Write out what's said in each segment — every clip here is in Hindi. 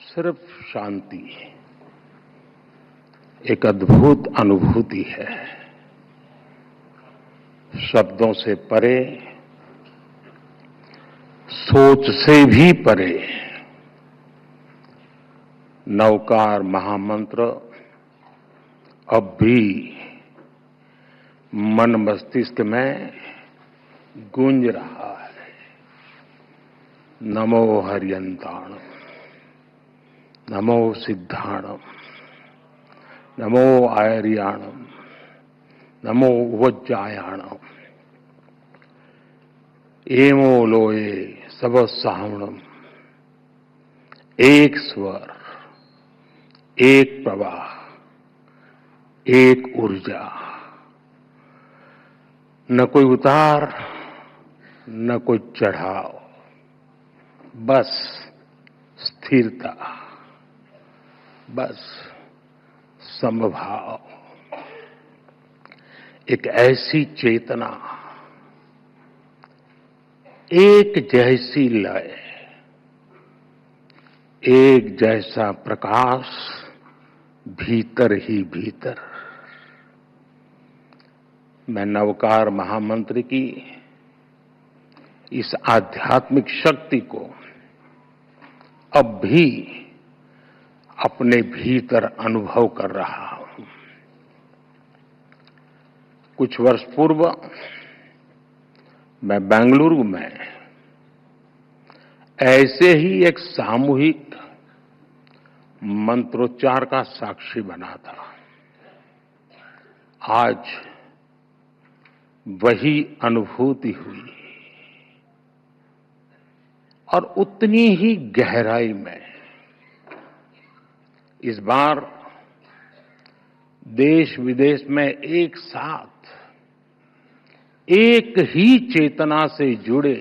सिर्फ शांति एक अद्भुत अनुभूति है। शब्दों से परे, सोच से भी परे नवकार महामंत्र अब भी मन मस्तिष्क में गूंज रहा है। नमो हरियंताणम, नमो सिद्धाणम, नमो आयर्याणम, नमो वज्जायाणम, एमो लोए सब सावणम। एक स्वर, एक प्रवाह, एक ऊर्जा, न कोई उतार न कोई चढ़ाव, बस स्थिरता, बस समभाव। एक ऐसी चेतना, एक जैसी लय, एक जैसा प्रकाश भीतर ही भीतर। मैं नवकार महामंत्र की इस आध्यात्मिक शक्ति को अब भी अपने भीतर अनुभव कर रहा हूं। कुछ वर्ष पूर्व मैं बेंगलुरु में ऐसे ही एक सामूहिक मंत्रोच्चार का साक्षी बना था। आज वही अनुभूति हुई और उतनी ही गहराई में इस बार देश विदेश में एक साथ एक ही चेतना से जुड़े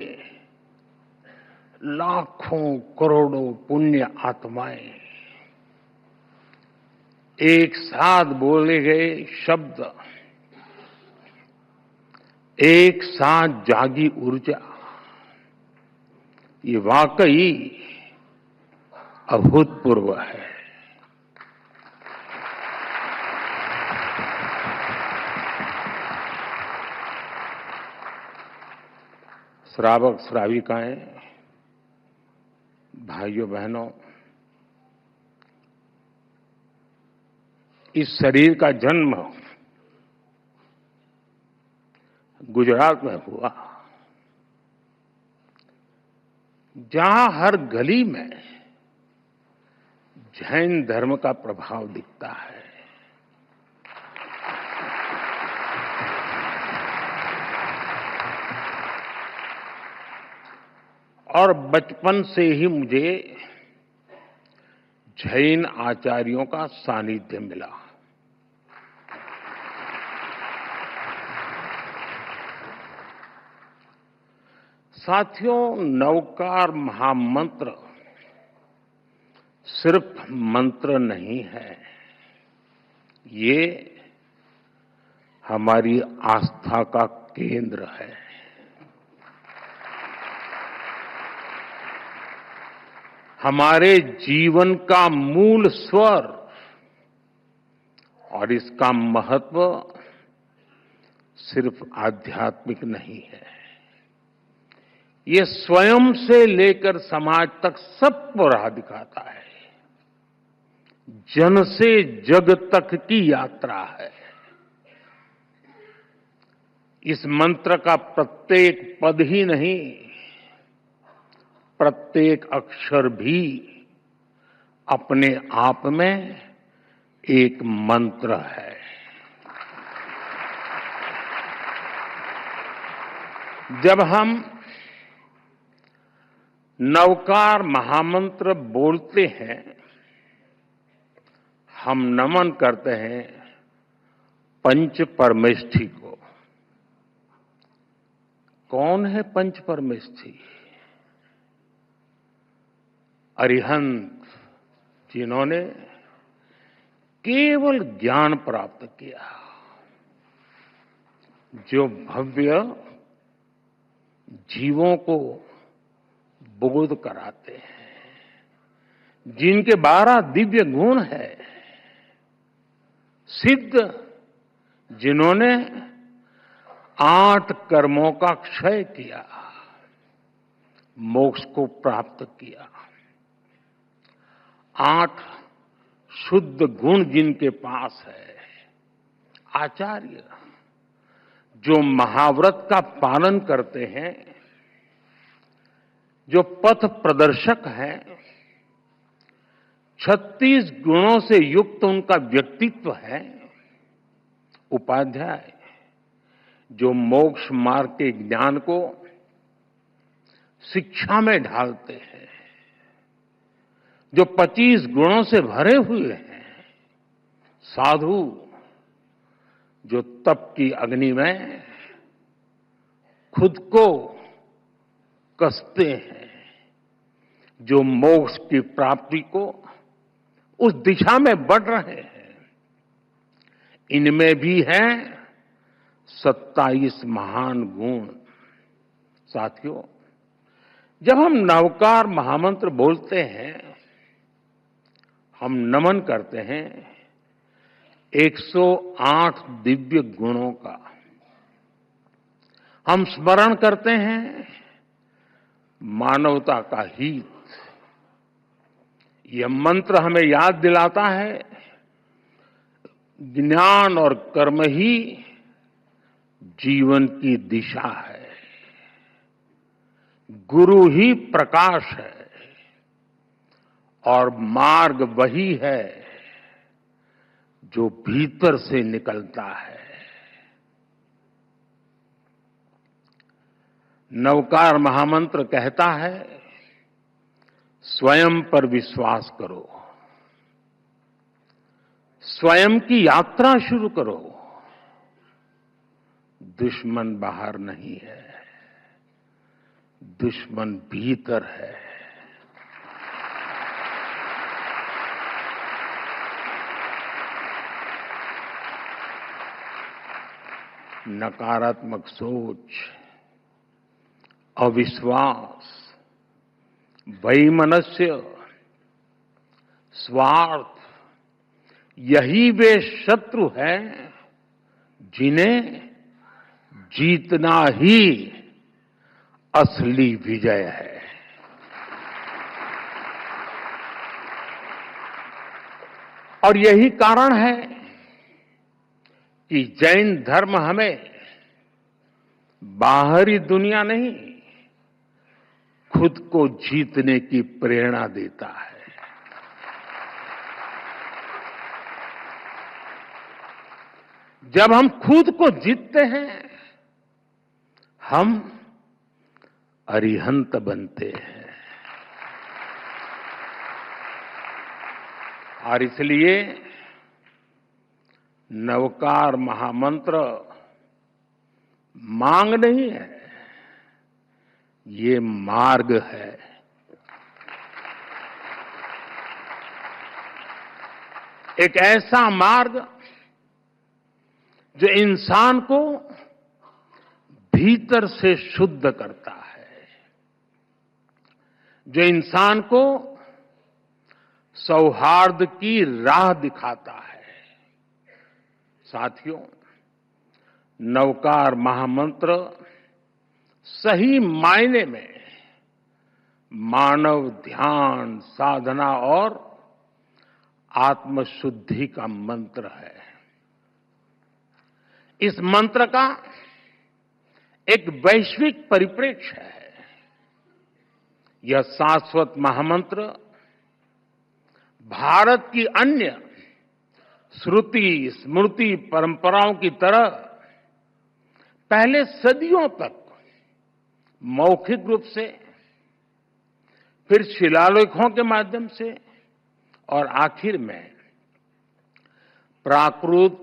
लाखों करोड़ों पुण्य आत्माएं एक साथ बोले गए शब्द, एक साथ जागी ऊर्जा, ये वाकई अभूतपूर्व है। श्रावक श्राविकाएं, भाइयों बहनों, इस शरीर का जन्म गुजरात में हुआ, जहां हर गली में जैन धर्म का प्रभाव दिखता है। और बचपन से ही मुझे जैन आचार्यों का सानिध्य मिला। साथियों, नवकार महामंत्र सिर्फ मंत्र नहीं है, ये हमारी आस्था का केंद्र है। हमारे जीवन का मूल स्वर, और इसका महत्व सिर्फ आध्यात्मिक नहीं है, ये स्वयं से लेकर समाज तक सबको राह दिखाता है। जन से जग तक की यात्रा है। इस मंत्र का प्रत्येक पद ही नहीं, प्रत्येक अक्षर भी अपने आप में एक मंत्र है। जब हम नवकार महामंत्र बोलते हैं, हम नमन करते हैं पंच परमेष्ठी को। कौन है पंच परमेष्ठी? अरिहंत, जिन्होंने केवल ज्ञान प्राप्त किया, जो भव्य जीवों को बोध कराते हैं, जिनके 12 दिव्य गुण है, सिद्ध जिन्होंने 8 कर्मों का क्षय किया, मोक्ष को प्राप्त किया, 8 शुद्ध गुण जिनके पास है, आचार्य जो महाव्रत का पालन करते हैं, जो पथ प्रदर्शक हैं, 36 गुणों से युक्त उनका व्यक्तित्व है, उपाध्याय जो मोक्ष मार्ग के ज्ञान को शिक्षा में ढालते हैं, जो 25 गुणों से भरे हुए हैं, साधु जो तप की अग्नि में खुद को कसते हैं, जो मोक्ष की प्राप्ति को उस दिशा में बढ़ रहे हैं, इनमें भी हैं 27 महान गुण। साथियों, जब हम नवकार महामंत्र बोलते हैं, हम नमन करते हैं 108 दिव्य गुणों का। हम स्मरण करते हैं मानवता का हित। यह मंत्र हमें याद दिलाता है ज्ञान और कर्म ही जीवन की दिशा है, गुरु ही प्रकाश है और मार्ग वही है जो भीतर से निकलता है। नवकार महामंत्र कहता है, स्वयं पर विश्वास करो, स्वयं की यात्रा शुरू करो। दुश्मन बाहर नहीं है, दुश्मन भीतर है। नकारात्मक सोच, अविश्वास, वैमनस्य, स्वार्थ, यही वे शत्रु हैं जिन्हें जीतना ही असली विजय है। और यही कारण है कि जैन धर्म हमें बाहरी दुनिया नहीं, खुद को जीतने की प्रेरणा देता है। जब हम खुद को जीतते हैं, हम अरिहंत बनते हैं। और इसलिए नवकार महामंत्र मांग नहीं है, ये मार्ग है। एक ऐसा मार्ग जो इंसान को भीतर से शुद्ध करता है, जो इंसान को सौहार्द की राह दिखाता है। साथियों, नवकार महामंत्र सही मायने में मानव ध्यान, साधना और आत्मशुद्धि का मंत्र है। इस मंत्र का एक वैश्विक परिप्रेक्ष्य है। यह शाश्वत महामंत्र भारत की अन्य श्रुति स्मृति परंपराओं की तरह पहले सदियों तक मौखिक रूप से, फिर शिलालेखों के माध्यम से और आखिर में प्राकृत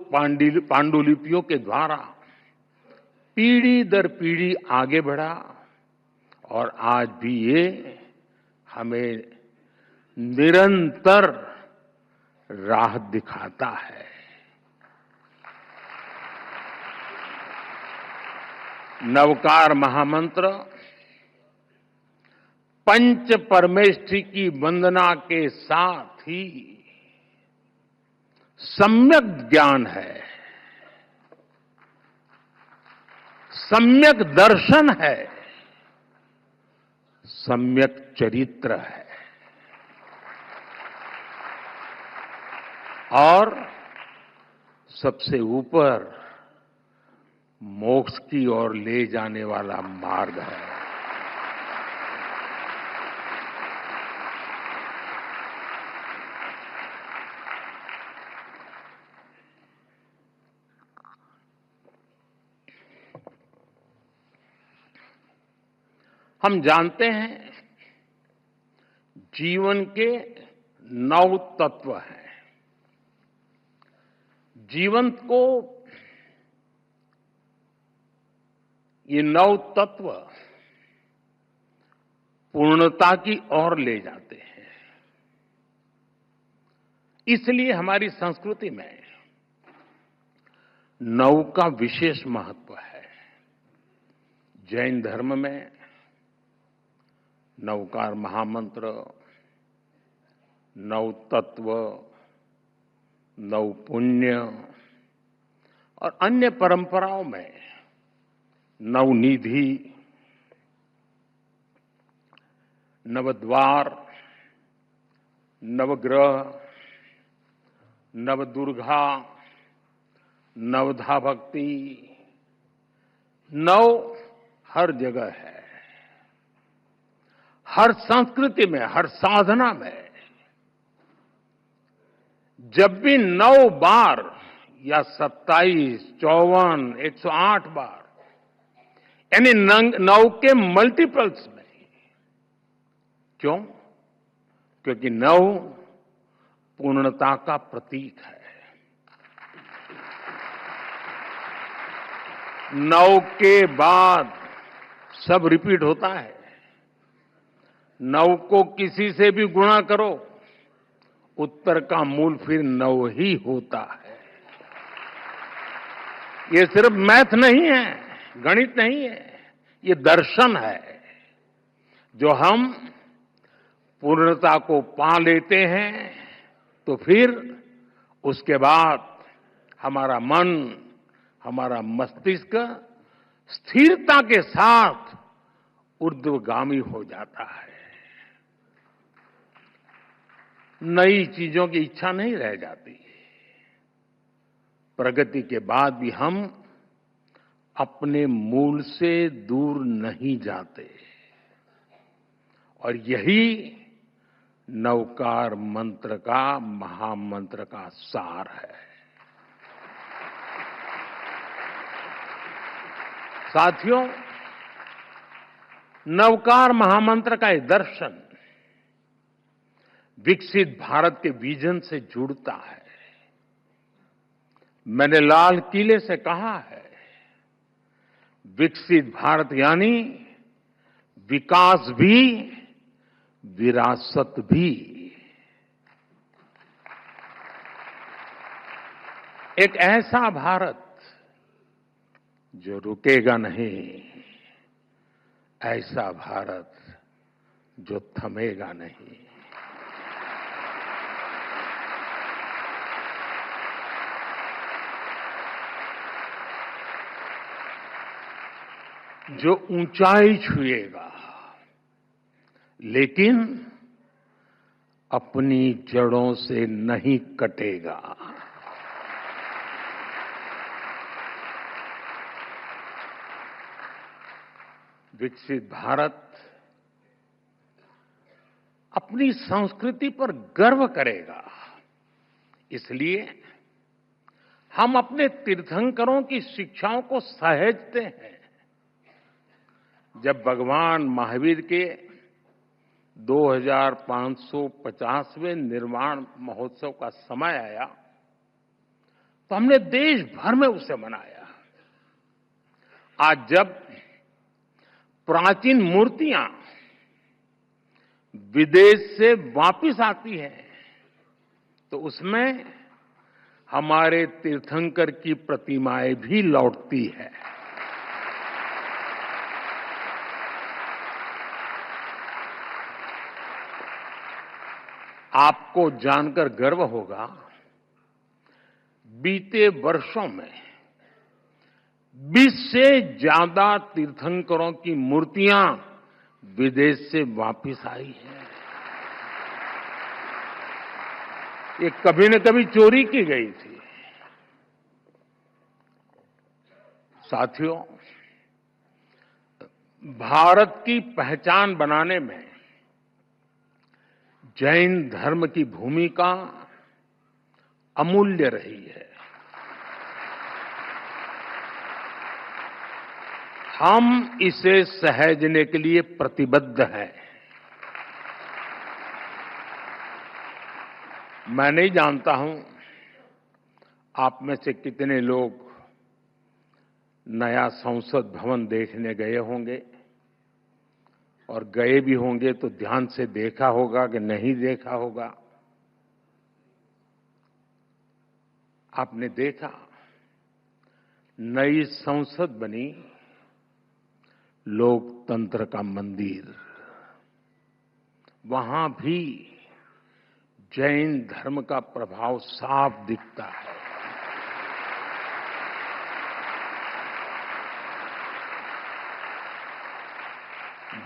पांडुलिपियों के द्वारा पीढ़ी दर पीढ़ी आगे बढ़ा और आज भी ये हमें निरंतर राह दिखाता है। नवकार महामंत्र पंच परमेष्ठी की वंदना के साथ ही सम्यक ज्ञान है, सम्यक दर्शन है, सम्यक चरित्र है और सबसे ऊपर मोक्ष की ओर ले जाने वाला मार्ग है। हम जानते हैं जीवन के 9 तत्व हैं। जीवन को ये 9 तत्व पूर्णता की ओर ले जाते हैं। इसलिए हमारी संस्कृति में 9 का विशेष महत्व है। जैन धर्म में नवकार महामंत्र, 9 तत्व, 9 पुण्य और अन्य परंपराओं में 9 निधि, नवद्वार, नवग्रह, नवदुर्गा, नवधा भक्ति, 9 हर जगह है। हर संस्कृति में, हर साधना में जब भी 9 बार या 27, 54, 108 बार यानी 9 के मल्टीपल्स में, क्यों? क्योंकि 9 पूर्णता का प्रतीक है। 9 के बाद सब रिपीट होता है। 9 को किसी से भी गुणा करो, उत्तर का मूल फिर 9 ही होता है। ये सिर्फ मैथ नहीं है, गणित नहीं है, ये दर्शन है। जो हम पूर्णता को पा लेते हैं तो फिर उसके बाद हमारा मन, हमारा मस्तिष्क स्थिरता के साथ ऊर्ध्वगामी हो जाता है। नई चीजों की इच्छा नहीं रह जाती। प्रगति के बाद भी हम अपने मूल से दूर नहीं जाते और यही नवकार मंत्र का, महामंत्र का सार है। साथियों, नवकार महामंत्र का ये दर्शन विकसित भारत के विजन से जुड़ता है। मैंने लाल किले से कहा है, विकसित भारत यानी विकास भी, विरासत भी। एक ऐसा भारत जो रुकेगा नहीं, ऐसा भारत जो थमेगा नहीं। जो ऊंचाई छुएगा लेकिन अपनी जड़ों से नहीं कटेगा। विकसित भारत अपनी संस्कृति पर गर्व करेगा। इसलिए हम अपने तीर्थंकरों की शिक्षाओं को सहेजते हैं। जब भगवान महावीर के 2550वें निर्वाण महोत्सव का समय आया तो हमने देश भर में उसे मनाया। आज जब प्राचीन मूर्तियां विदेश से वापिस आती हैं तो उसमें हमारे तीर्थंकर की प्रतिमाएं भी लौटती है। आपको जानकर गर्व होगा, बीते वर्षों में 20 से ज्यादा तीर्थंकरों की मूर्तियां विदेश से वापस आई हैं। ये कभी न कभी चोरी की गई थी। साथियों, भारत की पहचान बनाने में जैन धर्म की भूमिका अमूल्य रही है। हम इसे सहेजने के लिए प्रतिबद्ध हैं। मैं नहीं जानता हूं आप में से कितने लोग नया संसद भवन देखने गए होंगे, और गए भी होंगे तो ध्यान से देखा होगा कि नहीं देखा होगा। आपने देखा, नई संसद बनी, लोकतंत्र का मंदिर, वहां भी जैन धर्म का प्रभाव साफ दिखता है।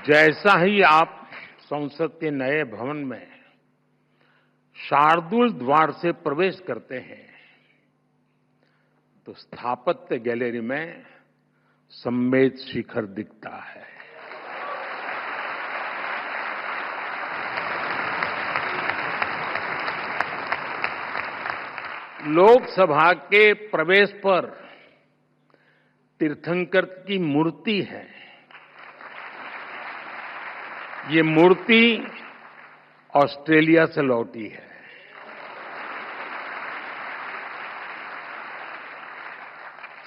जैसा ही आप संसद के नए भवन में शार्दुल द्वार से प्रवेश करते हैं, तो स्थापत्य गैलरी में सम्मेद शिखर दिखता है। लोकसभा के प्रवेश पर तीर्थंकर की मूर्ति है। ये मूर्ति ऑस्ट्रेलिया से लौटी है।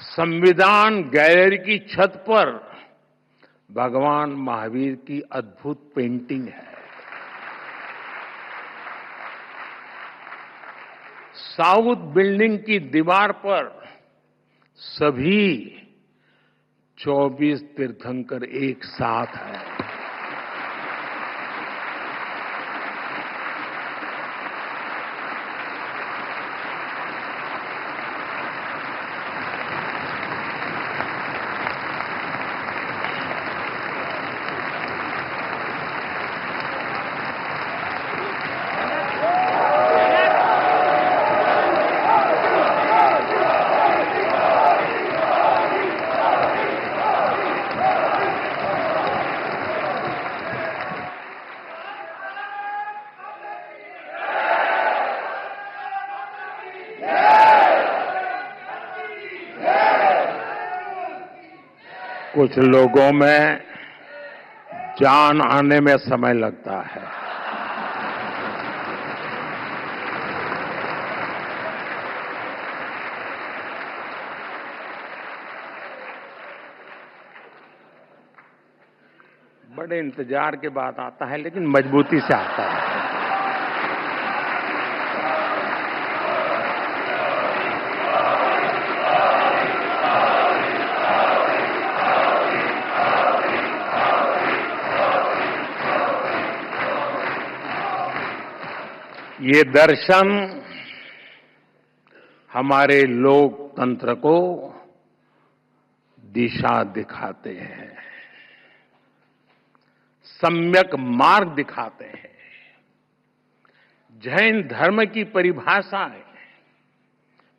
संविधान गैलरी की छत पर भगवान महावीर की अद्भुत पेंटिंग है। साउथ बिल्डिंग की दीवार पर सभी 24 तीर्थंकर एक साथ हैं। कुछ लोगों में जान आने में समय लगता है। बड़े इंतजार के बाद आता है, लेकिन मजबूती से आता है। ये दर्शन हमारे लोकतंत्र को दिशा दिखाते हैं, सम्यक मार्ग दिखाते हैं। जैन धर्म की परिभाषाएं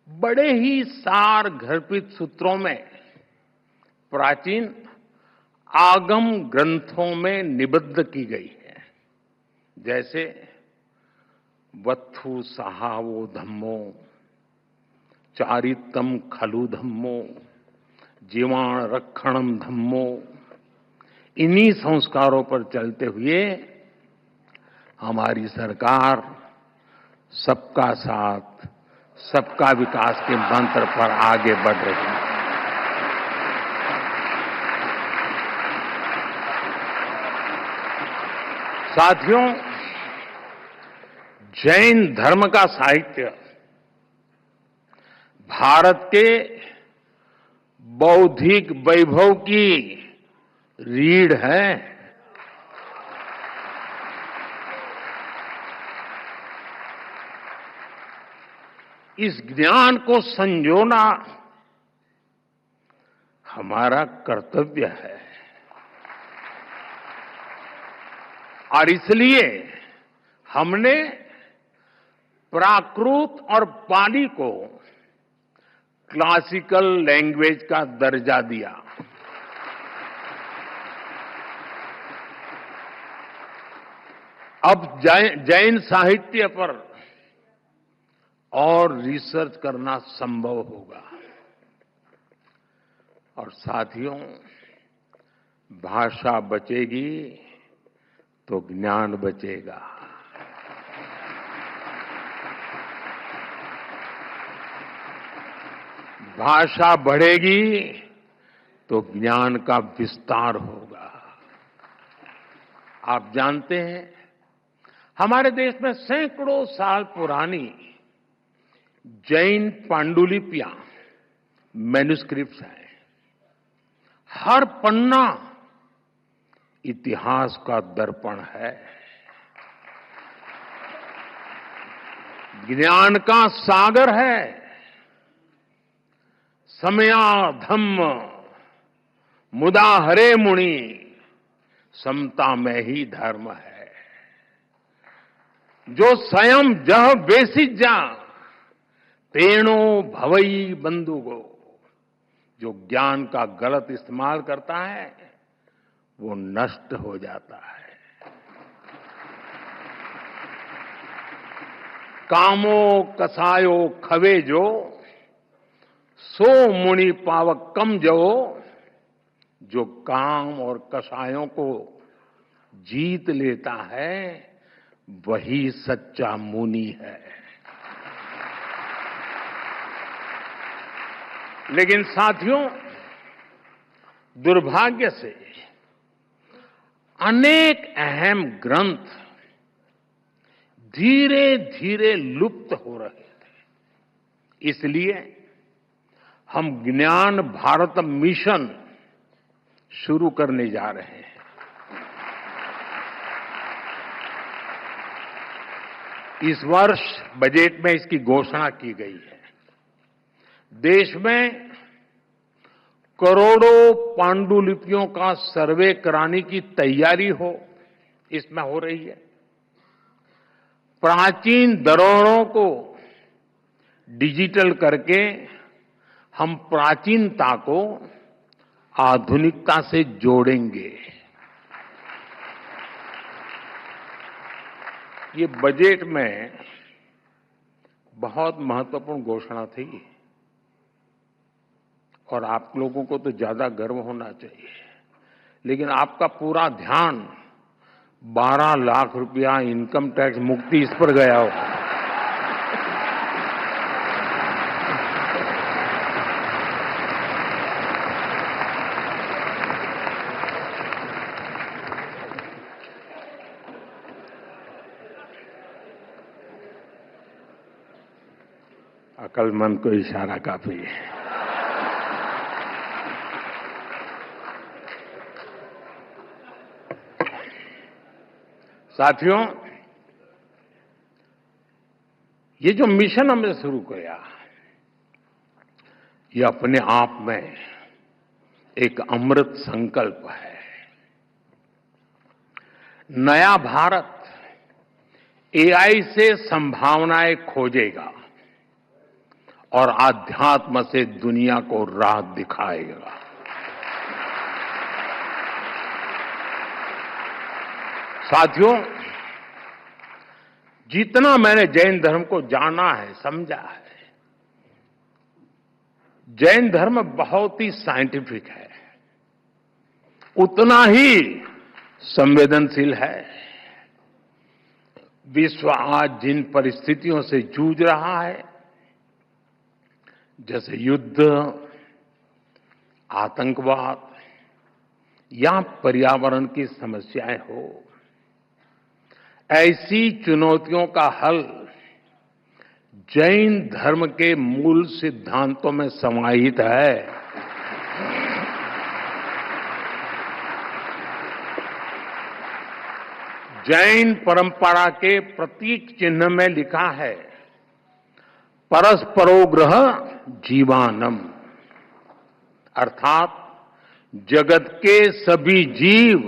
बड़े ही सार गर्भित सूत्रों में प्राचीन आगम ग्रंथों में निबद्ध की गई है। जैसे वत्थु सहावो धम्मो, चारितम खलु धम्मो, जीवाण रक्षणम धम्मो। इन्हीं संस्कारों पर चलते हुए हमारी सरकार सबका साथ, सबका विकास के मंत्र पर आगे बढ़ रही है। साथियों, जैन धर्म का साहित्य भारत के बौद्धिक वैभव की रीढ़ है। इस ज्ञान को संजोना हमारा कर्तव्य है और इसलिए हमने प्राकृत और पाली को क्लासिकल लैंग्वेज का दर्जा दिया। अब जैन साहित्य पर और रिसर्च करना संभव होगा और साथियों, भाषा बचेगी तो ज्ञान बचेगा। भाषा बढ़ेगी तो ज्ञान का विस्तार होगा। आप जानते हैं, हमारे देश में सैकड़ों साल पुरानी जैन पांडुलिपियां, मैन्युस्क्रिप्ट्स हैं। हर पन्ना इतिहास का दर्पण है, ज्ञान का सागर है। समया धम्म मुदा हरे मुनि, समता में ही धर्म है। जो स्वयं जह बेसिज जा, तेणो भवई बंधुगो। जो ज्ञान का गलत इस्तेमाल करता है वो नष्ट हो जाता है। कामो कसायो खवे जो, सो मुनि पावक कम जो। जो काम और कसायों को जीत लेता है वही सच्चा मुनि है। लेकिन साथियों, दुर्भाग्य से अनेक अहम ग्रंथ धीरे धीरे लुप्त हो रहे थे। इसलिए हम ज्ञान भारत मिशन शुरू करने जा रहे हैं। इस वर्ष बजट में इसकी घोषणा की गई है। देश में करोड़ों पांडुलिपियों का सर्वे कराने की तैयारी इसमें हो रही है। प्राचीन धरोहरों को डिजिटल करके हम प्राचीनता को आधुनिकता से जोड़ेंगे। ये बजट में बहुत महत्वपूर्ण घोषणा थी और आप लोगों को तो ज्यादा गर्व होना चाहिए, लेकिन आपका पूरा ध्यान 12 लाख रुपया इनकम टैक्स मुक्ति इस पर गया हो। अक्लमंद को इशारा काफी है। साथियों, ये जो मिशन हमने शुरू किया, ये अपने आप में एक अमृत संकल्प है। नया भारत एआई से संभावनाएं खोजेगा और आध्यात्म से दुनिया को राह दिखाएगा। साथियों, जितना मैंने जैन धर्म को जाना है, समझा है, जैन धर्म बहुत ही साइंटिफिक है, उतना ही संवेदनशील है। विश्व आज जिन परिस्थितियों से जूझ रहा है, जैसे युद्ध, आतंकवाद या पर्यावरण की समस्याएं हो, ऐसी चुनौतियों का हल जैन धर्म के मूल सिद्धांतों में समाहित है। जैन परंपरा के प्रतीक चिन्ह में लिखा है, परस्परो ग्रह जीवानम, अर्थात जगत के सभी जीव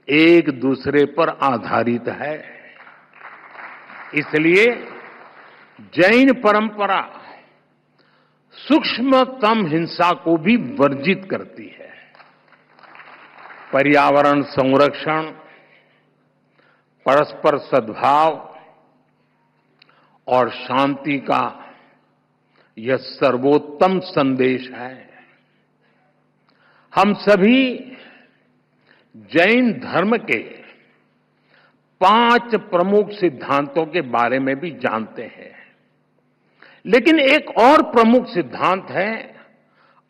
एक दूसरे पर आधारित है। इसलिए जैन परंपरा सूक्ष्मतम हिंसा को भी वर्जित करती है। पर्यावरण संरक्षण, परस्पर सद्भाव और शांति का यह सर्वोत्तम संदेश है। हम सभी जैन धर्म के 5 प्रमुख सिद्धांतों के बारे में भी जानते हैं, लेकिन एक और प्रमुख सिद्धांत है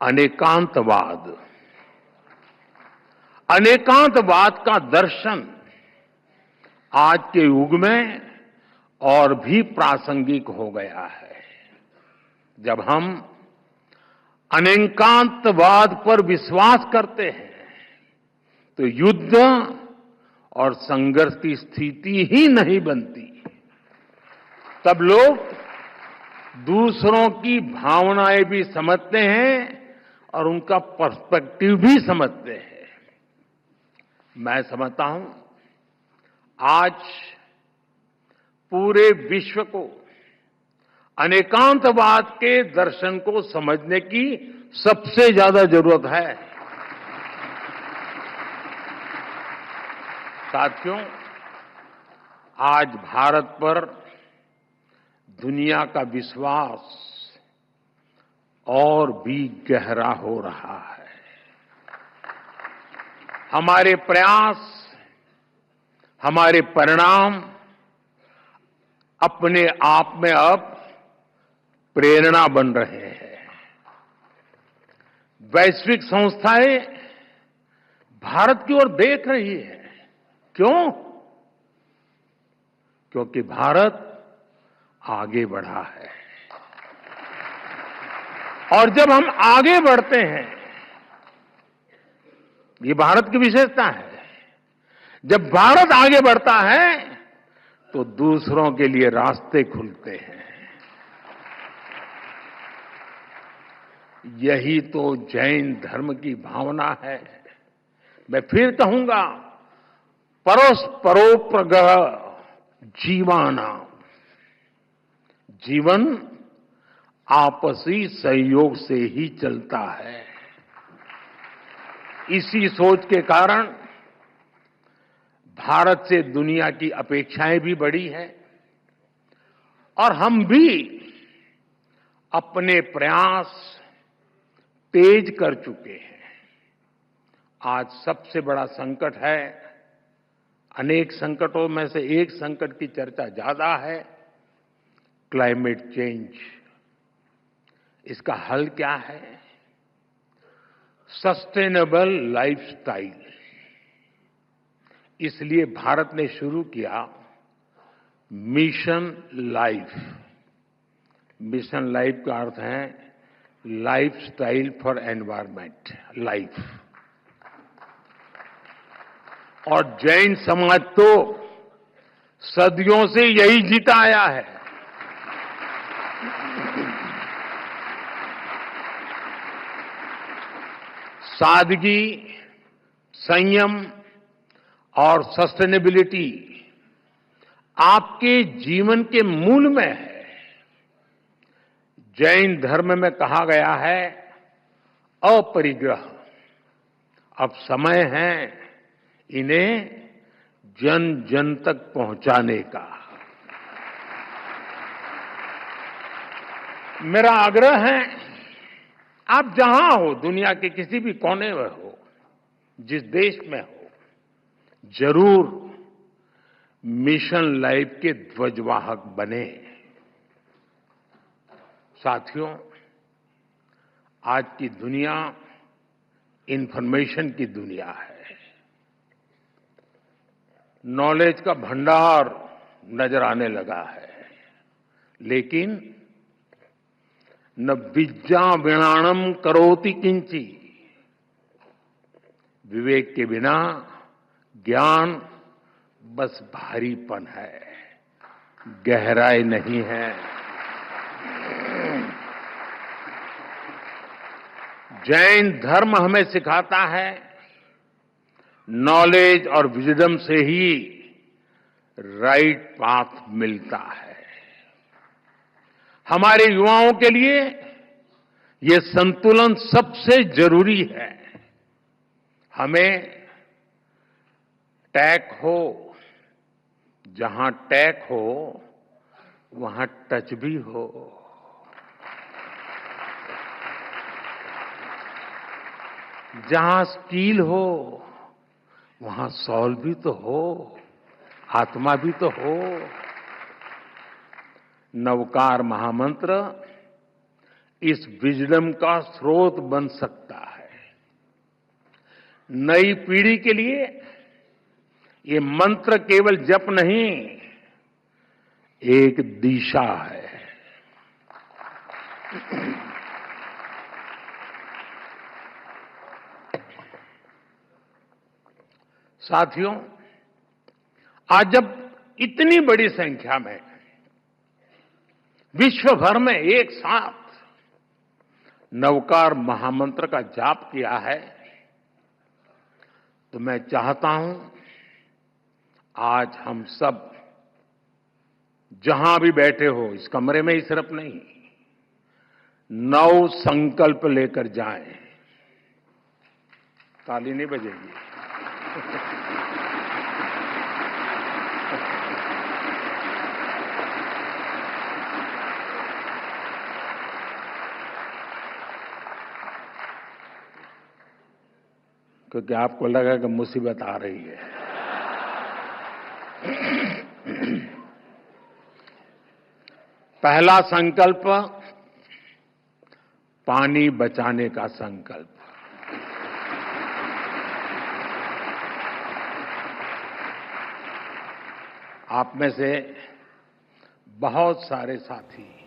अनेकांतवाद। अनेकांतवाद का दर्शन आज के युग में और भी प्रासंगिक हो गया है। जब हम अनेकांतवाद पर विश्वास करते हैं तो युद्ध और संघर्ष की स्थिति ही नहीं बनती। तब लोग दूसरों की भावनाएं भी समझते हैं और उनका पर्सपेक्टिव भी समझते हैं। मैं समझता हूं आज पूरे विश्व को अनेकांतवाद के दर्शन को समझने की सबसे ज्यादा जरूरत है। साथियों, आज भारत पर दुनिया का विश्वास और भी गहरा हो रहा है। हमारे प्रयास, हमारे परिणाम अपने आप में अब प्रेरणा बन रहे हैं। वैश्विक संस्थाएं भारत की ओर देख रही है। क्यों? क्योंकि भारत आगे बढ़ा है। और जब हम आगे बढ़ते हैं, ये भारत की विशेषता है, जब भारत आगे बढ़ता है तो दूसरों के लिए रास्ते खुलते हैं। यही तो जैन धर्म की भावना है। मैं फिर कहूंगा, परस्परोपग्रह जीवाना, जीवन आपसी सहयोग से ही चलता है। इसी सोच के कारण भारत से दुनिया की अपेक्षाएं भी बढ़ी है और हम भी अपने प्रयास तेज कर चुके हैं। आज सबसे बड़ा संकट है, अनेक संकटों में से एक संकट की चर्चा ज्यादा है, क्लाइमेट चेंज। इसका हल क्या है? Sustainable lifestyle. इसलिए भारत ने शुरू किया मिशन लाइफ। मिशन लाइफ का अर्थ है लाइफस्टाइल फॉर एनवायरमेंट, लाइफ। और जैन समाज तो सदियों से यही जीता आया है। सादगी, संयम और सस्टेनेबिलिटी आपके जीवन के मूल में है। जैन धर्म में कहा गया है अपरिग्रह। अब समय है इन्हें जन जन तक पहुंचाने का। मेरा आग्रह है, आप जहां हो, दुनिया के किसी भी कोने में हो, जिस देश में हो, जरूर मिशन लाइफ के ध्वजवाहक बने। साथियों, आज की दुनिया इंफॉर्मेशन की दुनिया है। नॉलेज का भंडार नजर आने लगा है, लेकिन न विद्या विणाणम करोति किंची। विवेक के बिना ज्ञान बस भारीपन है, गहराई नहीं है। जैन धर्म हमें सिखाता है नॉलेज और विजडम से ही राइट पाथ मिलता है। हमारे युवाओं के लिए ये संतुलन सबसे जरूरी है। हमें टैक हो, जहां टैक हो वहां टच भी हो। जहां स्किल हो वहां सॉल भी तो हो, आत्मा भी तो हो। नवकार महामंत्र इस विजडम का स्रोत बन सकता है। नई पीढ़ी के लिए ये मंत्र केवल जप नहीं, एक दिशा है। साथियों, आज जब इतनी बड़ी संख्या में विश्व भर में एक साथ नवकार महामंत्र का जाप किया है, तो मैं चाहता हूं आज हम सब जहां भी बैठे हो, इस कमरे में ही सिर्फ नहीं, नव संकल्प लेकर जाएं। ताली नहीं बजेगी। क्योंकि आपको लगा कि मुसीबत आ रही है। पहला संकल्प, पानी बचाने का संकल्प। आप में से बहुत सारे साथी